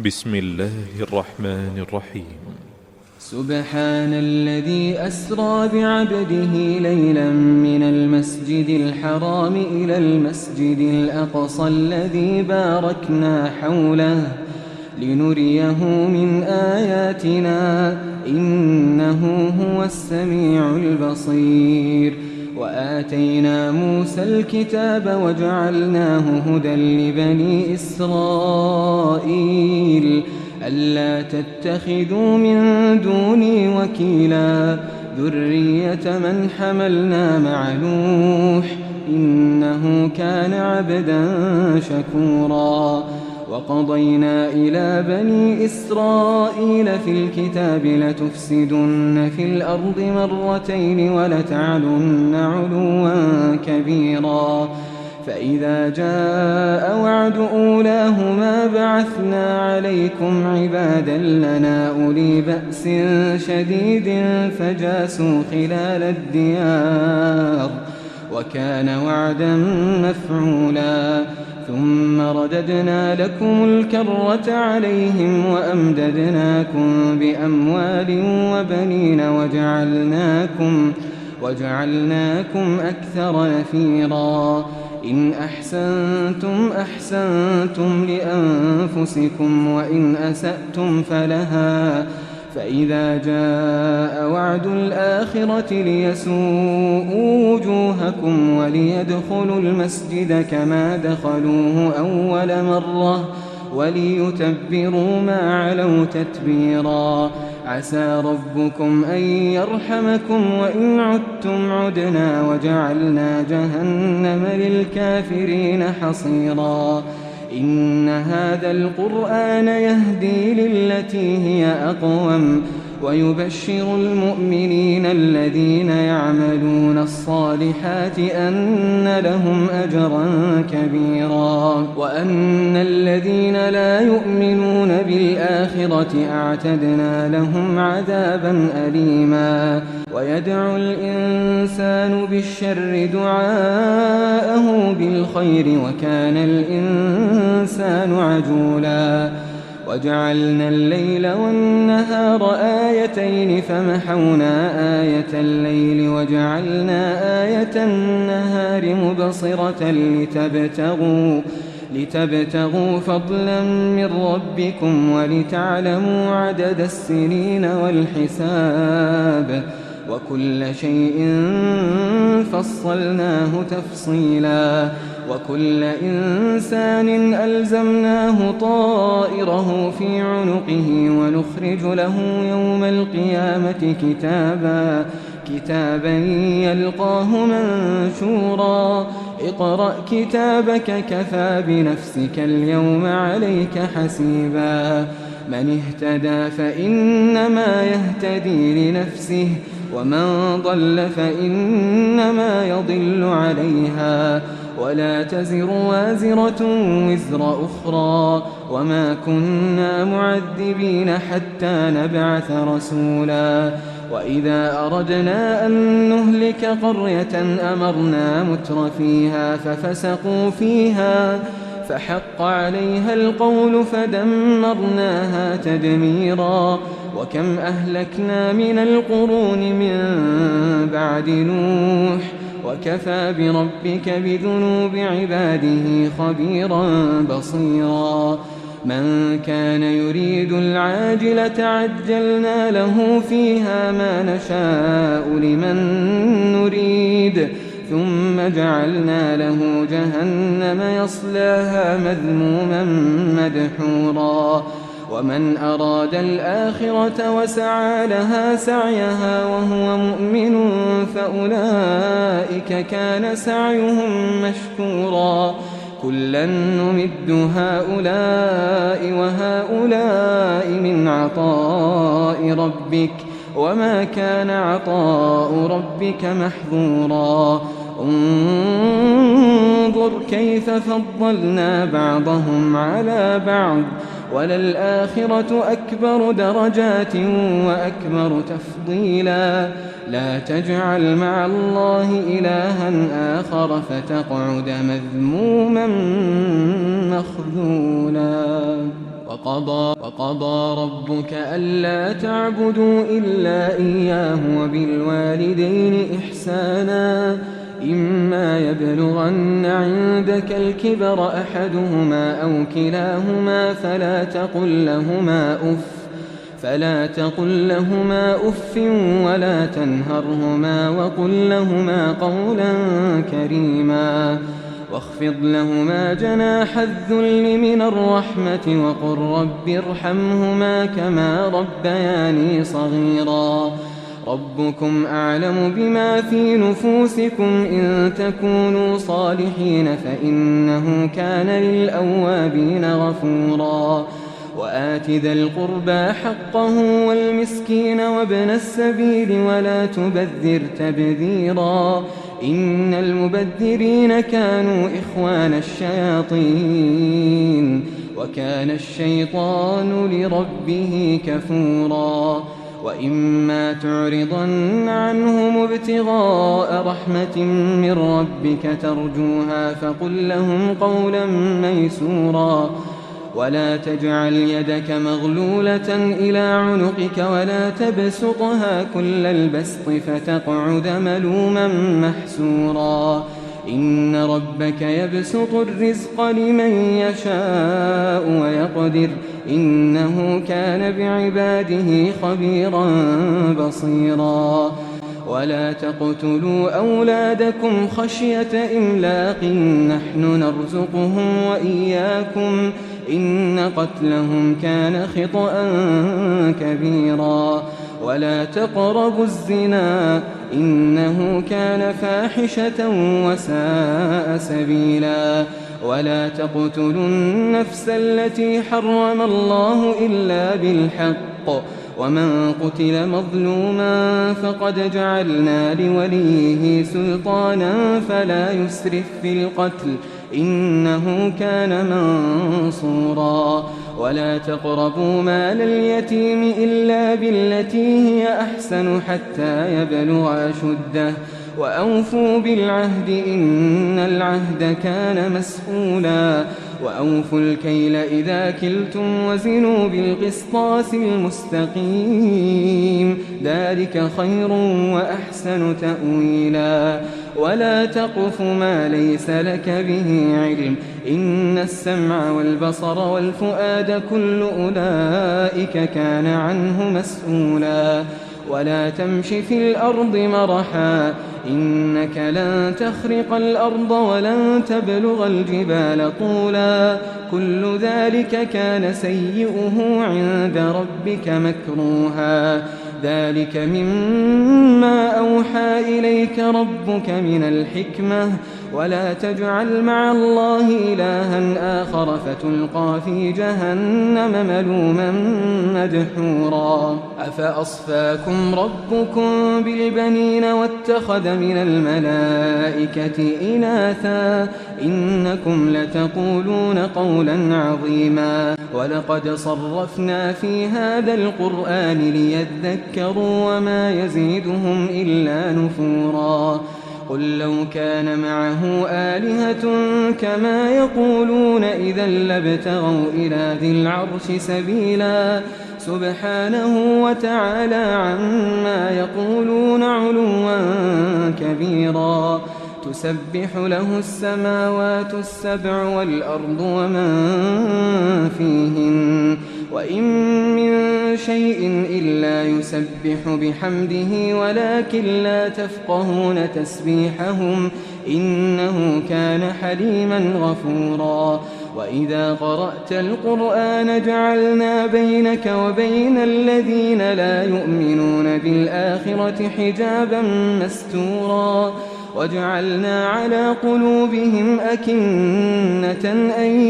بسم الله الرحمن الرحيم. سبحان الذي أسرى بعبده ليلا من المسجد الحرام إلى المسجد الأقصى الذي باركنا حوله لنريه من آياتنا إنه هو السميع البصير. وآتينا موسى الكتاب وجعلناه هدى لبني إسرائيل ألا تتخذوا من دوني وكيلا ذرية من حملنا مع نوح إنه كان عبدا شكورا. وقضينا إلى بني إسرائيل في الكتاب لتفسدن في الأرض مرتين ولتعلن علوا كبيرا. فإذا جاء وعد أولاهما بعثنا عليكم عبادا لنا أولي بأس شديد فجاسوا خلال الديار وكان وعدا مفعولا. ثم رددنا لكم الكرة عليهم وأمددناكم بأموال وبنين وجعلناكم أكثر نفيرا. إن أحسنتم أحسنتم لأنفسكم وإن أسأتم فلها. فإذا جاء وعد الآخرة ليسوءوا وجوهكم وليدخلوا المسجد كما دخلوه أول مرة وليتبروا ما علوا تتبيرا. عسى ربكم أن يرحمكم وإن عدتم عدنا وجعلنا جهنم للكافرين حصيرا. إن هذا القرآن يهدي للتي هي أقوم ويبشر المؤمنين الذين يعملون الصالحات أن لهم أجرا كبيرا وأن الذين لا يؤمنون بالآخرة أعتدنا لهم عذابا أليما. ويدعو الإنسان بالشر دعاءه بالخير وكان الإنسان عجولا. وجعلنا الليل والنهار آيتين فمحونا آية الليل وجعلنا آية النهار مبصرة لتبتغوا فضلا من ربكم ولتعلموا عدد السنين والحساب وكل شيء فصلناه تفصيلا. وكل إنسان ألزمناه طائره في عنقه ونخرج له يوم القيامة كتابا يلقاه منشورا. اقرأ كتابك كفى بنفسك اليوم عليك حسيبا. من اهتدى فإنما يهتدي لنفسه ومن ضل فإنما يضل عليها ولا تزر وازرة وزر أخرى وما كنا معذبين حتى نبعث رسولا. وإذا أردنا أن نهلك قرية أمرنا مترفيها ففسقوا فيها فحق عليها القول فدمرناها تدميرا. وكم أهلكنا من القرون من بعد نوح وكفى بربك بذنوب عباده خبيرا بصيرا. من كان يريد العاجلة عجلنا له فيها ما نشاء لمن نريد ثم جعلنا له جهنم يصلاها مذموما مدحورا. ومن أراد الآخرة وسعى لها سعيها وهو مؤمن فأولئك كان سعيهم مشكورا. كلا نمد هؤلاء وهؤلاء من عطاء ربك وما كان عطاء ربك محظورا. انظر كيف فضلنا بعضهم على بعض وللآخرة أكبر درجات وأكبر تفضيلا. لا تجعل مع الله إلها آخر فتقعد مذموما مخذولا. وقضى ربك ألا تعبدوا إلا إياه وبالوالدين إحسانا إما يبلغن عندك الكبر أحدهما أو كلاهما فلا تقل لهما أف ولا تنهرهما وقل لهما قولا كريما واخفض لهما جناح الذل من الرحمة وقل رب ارحمهما كما ربياني صغيرا ربكم أعلم بما في نفوسكم إن تكونوا صالحين فإنه كان للأوابين غفورا وآت ذا القربى حقه والمسكين وابن السبيل ولا تبذر تبذيرا إن المبذرين كانوا إخوان الشياطين وكان الشيطان لربه كفورا وإما تعرضن عنهم ابتغاء رحمة من ربك ترجوها فقل لهم قولا ميسورا ولا تجعل يدك مغلولة إلى عنقك ولا تبسطها كل البسط فتقعد ملوما محسورا إن ربك يبسط الرزق لمن يشاء ويقدر إنه كان بعباده خبيرا بصيرا ولا تقتلوا أولادكم خشية إملاق نحن نرزقهم وإياكم إن قتلهم كان خطأ كبيرا ولا تقربوا الزنا إنه كان فاحشة وساء سبيلا ولا تقتلوا النفس التي حرم الله إلا بالحق ومن قتل مظلوما فقد جعلنا لوليه سلطانا فلا يسرف في القتل إنه كان منصورا ولا تقربوا مال اليتيم إلا بالتي هي أحسن حتى يبلغ أشده وأوفوا بالعهد إن العهد كان مسؤولا وأوفوا الكيل إذا كلتم وزنوا بالقسطاس المستقيم ذلك خير وأحسن تأويلا ولا تقف ما ليس لك به علم إن السمع والبصر والفؤاد كل أولئك كان عنه مسؤولا ولا تمش في الأرض مرحا إنك لن تخرق الأرض ولن تبلغ الجبال طولا كل ذلك كان سيئه عند ربك مكروها ذلك مما أوحى إليك ربك من الحكمة ولا تجعل مع الله إلها آخر فتلقى في جهنم ملوما مدحورا أفأصفاكم ربكم بالبنين واتخذ من الملائكة إناثا إنكم لتقولون قولا عظيما ولقد صرفنا في هذا القرآن ليذكروا وما يزيدهم إلا نفورا قل لو كان معه آلهة كما يقولون إذا لابتغوا إلى ذي العرش سبيلا سبحانه وتعالى عما يقولون علوا كبيرا تسبح له السماوات السبع والأرض ومن فيهن وإن من شيء إلا يسبح بحمده ولكن لا تفقهون تسبيحهم إنه كان حليما غفورا وإذا قرأت القرآن جعلنا بينك وبين الذين لا يؤمنون بالآخرة حجابا مستورا وجعلنا على قلوبهم أكنة أن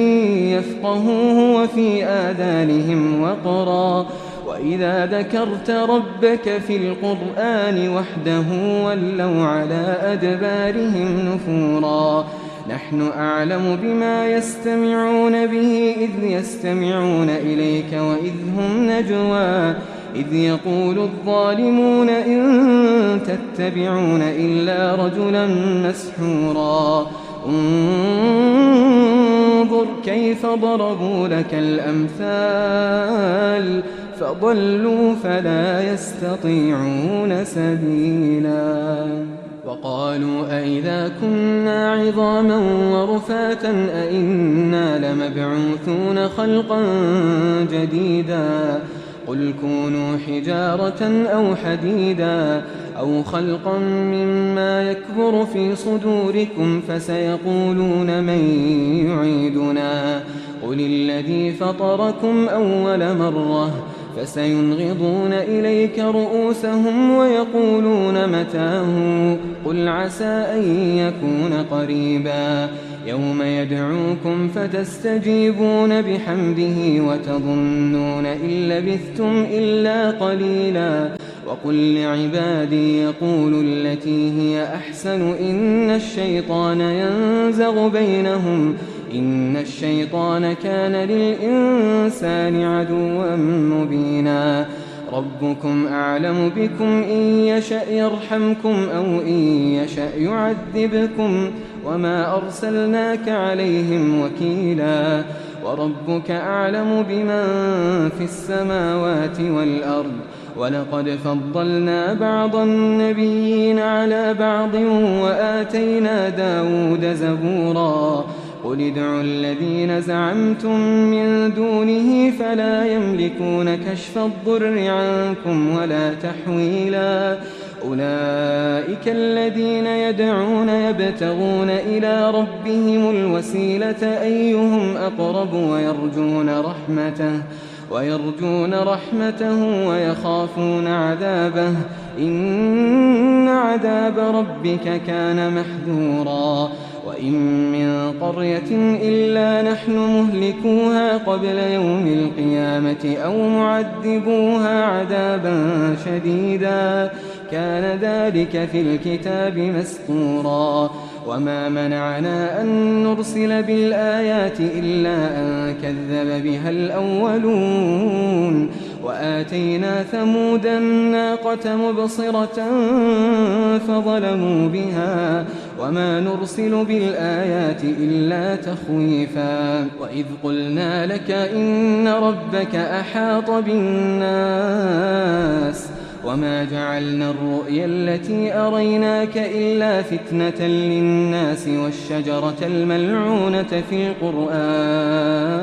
يفقهوه وفي آذانهم وقرا وإذا ذكرت ربك في القرآن وحده ولوا على أدبارهم نفورا نحن أعلم بما يستمعون به إذ يستمعون إليك وإذ هم نجوى إذ يقول الظالمون إن تتبعون إلا رجلا مسحورا انظر انظر كيف ضربوا لك الأمثال فضلوا فلا يستطيعون سبيلا وقالوا أئذا كنا عظاما ورفاتا أئنا لمبعوثون خلقا جديدا قل كونوا حجارة أو حديدا أو خلقا مما يكبر في صدوركم فسيقولون من يعيدنا قل الذي فطركم أول مرة فسينغضون إليك رؤوسهم ويقولون متاه قل عسى أن يكون قريبا يوم يدعوكم فتستجيبون بحمده وتظنون إن لبثتم إلا قليلا وقل لعبادي يقولوا التي هي أحسن إن الشيطان ينزغ بينهم إن الشيطان كان للإنسان عدوا مبينا ربكم أعلم بكم إن يشأ يرحمكم أو إن يشأ يعذبكم وما أرسلناك عليهم وكيلا وربك أعلم بمن في السماوات والأرض ولقد فضلنا بعض النبيين على بعض وآتينا داود زبورا قل ادعوا الذين زعمتم من دونه فلا يملكون كشف الضر عنكم ولا تحويلا أولئك الذين يدعون يبتغون إلى ربهم الوسيلة أيهم أقرب ويرجون رحمته ويخافون عذابه إن عذاب ربك كان محذورا وإن من قرية إلا نحن مهلكوها قبل يوم القيامة أو معذبوها عذابا شديدا كان ذلك في الكتاب مسطورا وما منعنا أن نرسل بالآيات إلا أن كذب بها الأولون وآتينا ثمود الناقة مبصرة فظلموا بها وما نرسل بالآيات إلا تخويفا وإذ قلنا لك إن ربك أحاط بالناس وما جعلنا الرؤيا التي أريناك إلا فتنة للناس والشجرة الملعونة في القرآن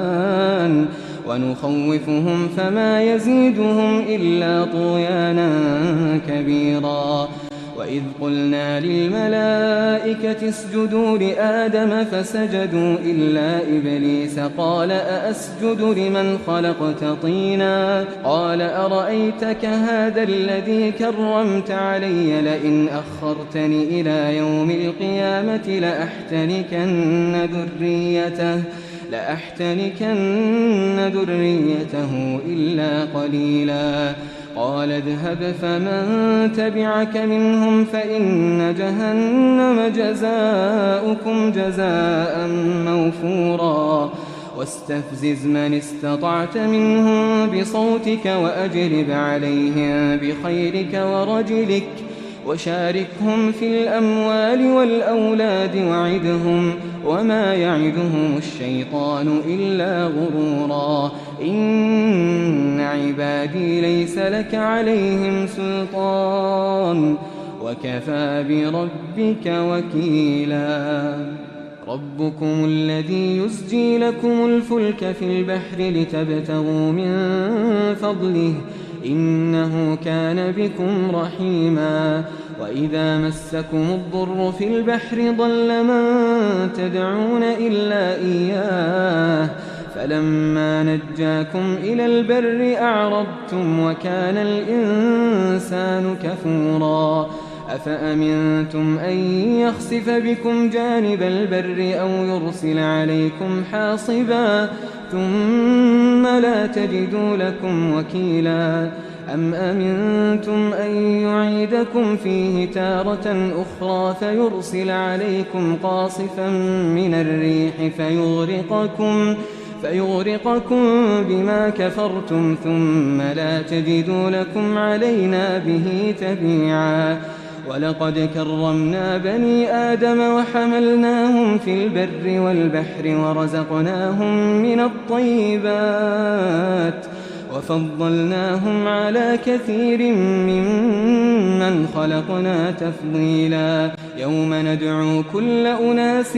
ونخوفهم فما يزيدهم إلا طغيانا كبيرا وإذ قلنا للملائكة اسجدوا لآدم فسجدوا إلا إبليس قال أأسجد لمن خلقت طينا قال أرأيتك هذا الذي كرمت علي لئن أخرتني إلى يوم القيامة لأحتنكن ذريته إلا قليلا قال اذهب فمن تبعك منهم فإن جهنم جزاؤكم جزاء موفورا واستفزز من استطعت منهم بصوتك وأجلب عليهم بخيرك ورجلك وشاركهم في الأموال والأولاد وعدهم وما يعدهم الشيطان إلا غرورا إن عبادي ليس لك عليهم سلطان وكفى بربك وكيلا ربكم الذي يزجي لكم الفلك في البحر لتبتغوا من فضله إنه كان بكم رحيما وإذا مسكم الضر في البحر ضل من تدعون إلا إياه فلما نجاكم إلى البر أعرضتم وكان الإنسان كفورا أفأمنتم أن يخسف بكم جانب البر أو يرسل عليكم حاصبا ثم لا تجدوا لكم وكيلا أم أمنتم أن يعيدكم فيه تارة أخرى فيرسل عليكم قاصفا من الريح فيغرقكم بما كفرتم ثم لا تجدوا لكم علينا به تبيعا ولقد كرمنا بني آدم وحملناهم في البر والبحر ورزقناهم من الطيبات وفضلناهم على كثير ممن خلقنا تفضيلا يوم ندعو كل أناس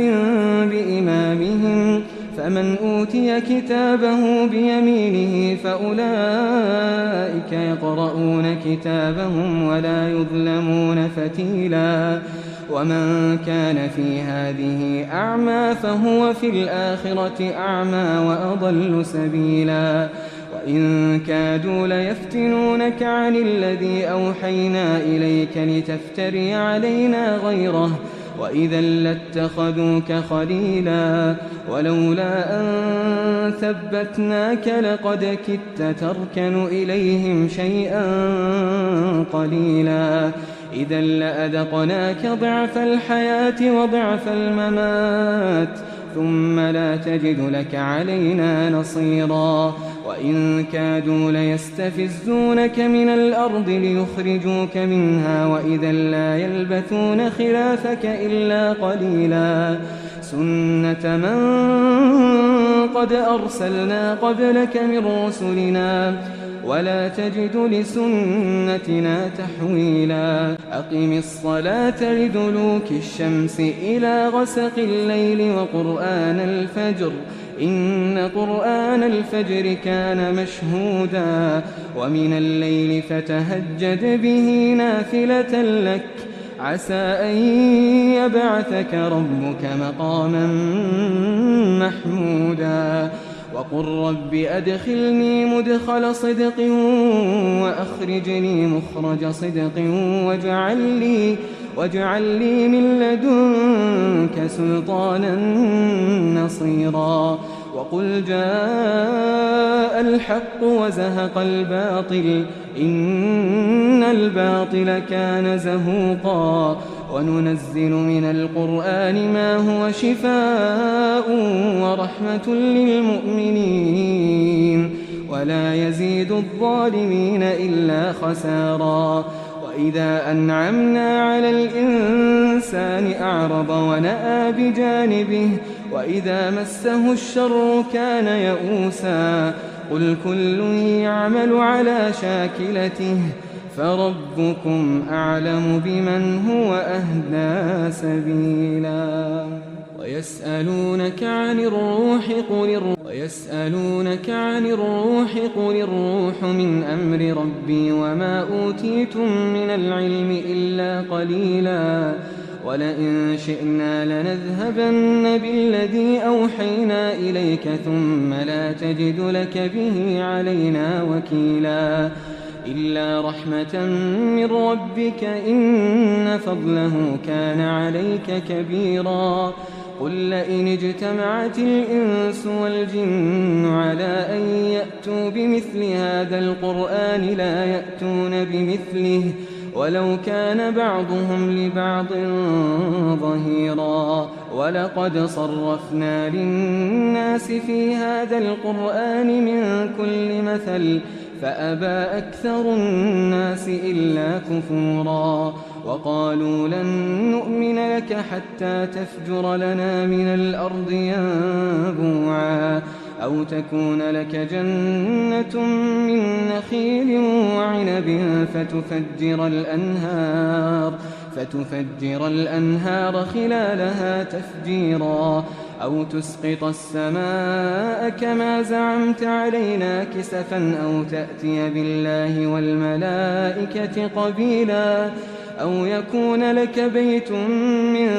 بإمامهم فمن أوتي كتابه بيمينه فأولئك يقرؤون كتابهم ولا يظلمون فتيلا ومن كان في هذه أعمى فهو في الآخرة أعمى وأضل سبيلا وإن كادوا ليفتنونك عن الذي أوحينا إليك لتفتري علينا غيره وإذا لاتخذوك خليلا ولولا أن ثبتناك لقد كدت تركن إليهم شيئا قليلا إذا لأذقناك ضعف الحياة وضعف الممات ثم لا تجد لك علينا نصيرا وإن كادوا ليستفزونك من الأرض ليخرجوك منها وإذا لا يلبثون خلافك إلا قليلا سنة من قد أرسلنا قبلك من رسلنا ولا تجد لسنتنا تحويلا أقم الصلاة لدلوك الشمس إلى غسق الليل وقرآن الفجر إن قرآن الفجر كان مشهودا ومن الليل فتهجد به نافلة لك عسى أن يبعثك ربك مقاما محمودا وقل رب أدخلني مدخل صدق وأخرجني مخرج صدق واجعل لي من لدنك سلطانا نصيرا وقل جاء الحق وزهق الباطل إن الباطل كان زهوقا وننزل من القرآن ما هو شفاء ورحمة للمؤمنين ولا يزيد الظالمين إلا خسارا وإذا أنعمنا على الإنسان أعرض ونأى بجانبه وإذا مسه الشر كان يئوسا قل كل يعمل على شاكلته فربكم أعلم بمن هو أهدى سبيلا ويسألونك عن الروح قل الروح من أمر ربي وما أوتيتم من العلم إلا قليلا ولئن شئنا لنذهبن بالذي أوحينا إليك ثم لا تجد لك به علينا وكيلا إلا رحمة من ربك إن فضله كان عليك كبيرا قل لئن اجتمعت الإنس والجن على أن يأتوا بمثل هذا القرآن لا يأتون بمثله ولو كان بعضهم لبعض ظهيرا ولقد صرفنا للناس في هذا القرآن من كل مثل فأبى أكثر الناس إلا كفورا وقالوا لن نؤمن لك حتى تفجر لنا من الأرض ينبوعا أو تكون لك جنة من نخيل وعنب فتفجر الأنهار خلالها تفجيرا أو تسقط السماء كما زعمت علينا كسفا أو تأتي بالله والملائكة قبيلا أو يكون لك بيت من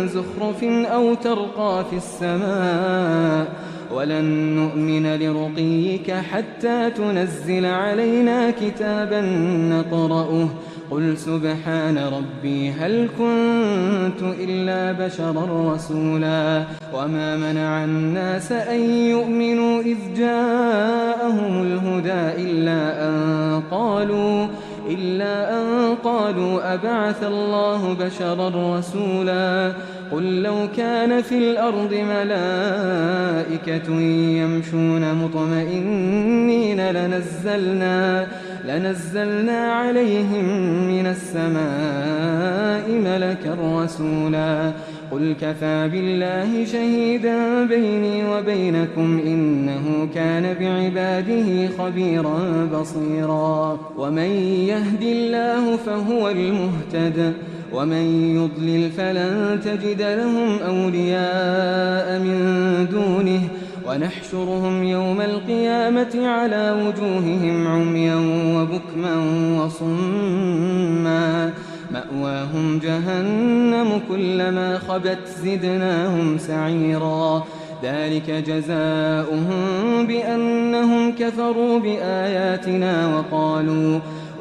زخرف أو ترقى في السماء ولن نؤمن لرقيك حتى تنزل علينا كتابا نقرأه قل سبحان ربي هل كنت إلا بشرا رسولا وما منع الناس أن يؤمنوا إذ جاءهم الهدى إلا أن قالوا أبعث الله بشرا رسولا قل لو كان في الأرض ملائكة يمشون مطمئنين لنزلنا عليهم من السماء ملكا رسولا قل كفى بالله شهيدا بيني وبينكم إنه كان بعباده خبيرا بصيرا ومن يهد الله فهو المهتد ومن يضلل فلن تجد لهم أولياء من دونه ونحشرهم يوم القيامة على وجوههم عميا وبكما وصما مأواهم جهنم كلما خبت زدناهم سعيرا ذلك جزاؤهم بأنهم كفروا بآياتنا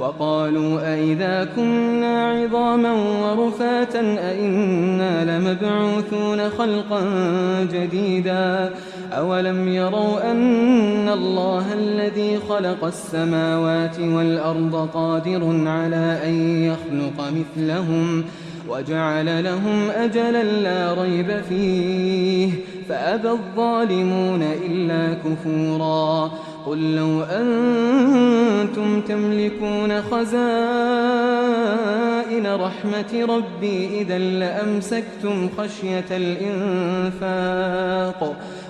وقالوا أئذا كنا عظاما ورفاتا أئنا لمبعوثون خلقا جديدا أولم يروا أن الله الذي خلق السماوات والأرض قادر على أن يخلق مثلهم وجعل لهم أجلا لا ريب فيه فأبى الظالمون إلا كفورا قل لو أنتم تملكون خزائن رحمة ربي إذا لأمسكتم خشية الإنفاق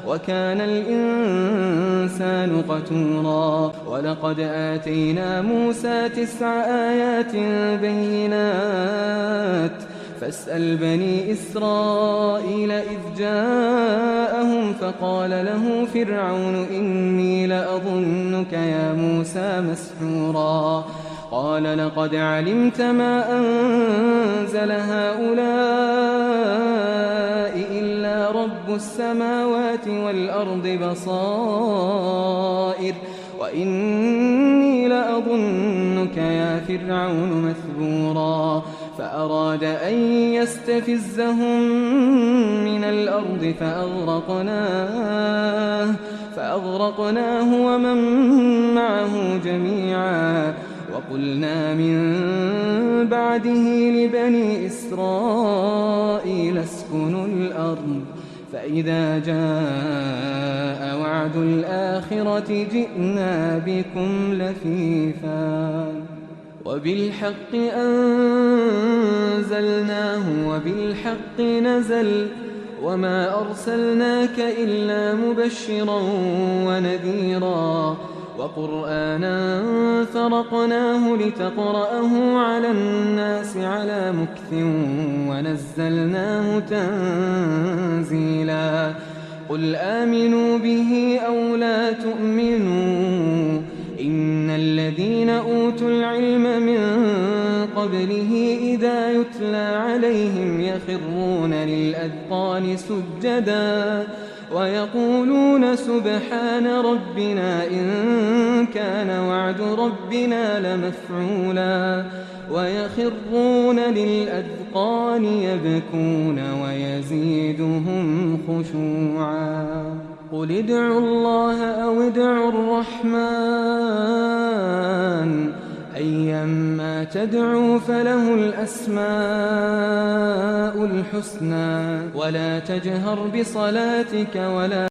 وكان الإنسان قتورا ولقد آتينا موسى 9 آيات بينات فاسأل بني إسرائيل إذ جاءهم فقال له فرعون إني لأظنك يا موسى مسحورا قال لقد علمت ما أنزل هؤلاء إلا رب السماوات والأرض بصائر وإني لأظنك يا فرعون مثبورا فأراد أن يستفزهم من الأرض فأغرقناه ومن معه جميعا وقلنا من بعده لبني إسرائيل اسكنوا الأرض فإذا جاء وعد الآخرة جئنا بكم لفيفا وبالحق أنزلناه وبالحق نزل وما أرسلناك إلا مبشرا ونذيرا وقرآنا فرقناه لتقرأه على الناس على مكث ونزلناه تنزيلا قل آمنوا به أو لا تؤمنوا إن الذين أوتوا العلم من قبله إذا يتلى عليهم يخرون للأذقان سجدا ويقولون سبحان ربنا إن كان وعد ربنا لمفعولا ويخرون للأذقان يبكون ويزيدهم خشوعا قل ادعوا الله أو ادعوا الرحمن أيما تدعوا فله الأسماء الحسنى ولا تجهر بصلاتك ولا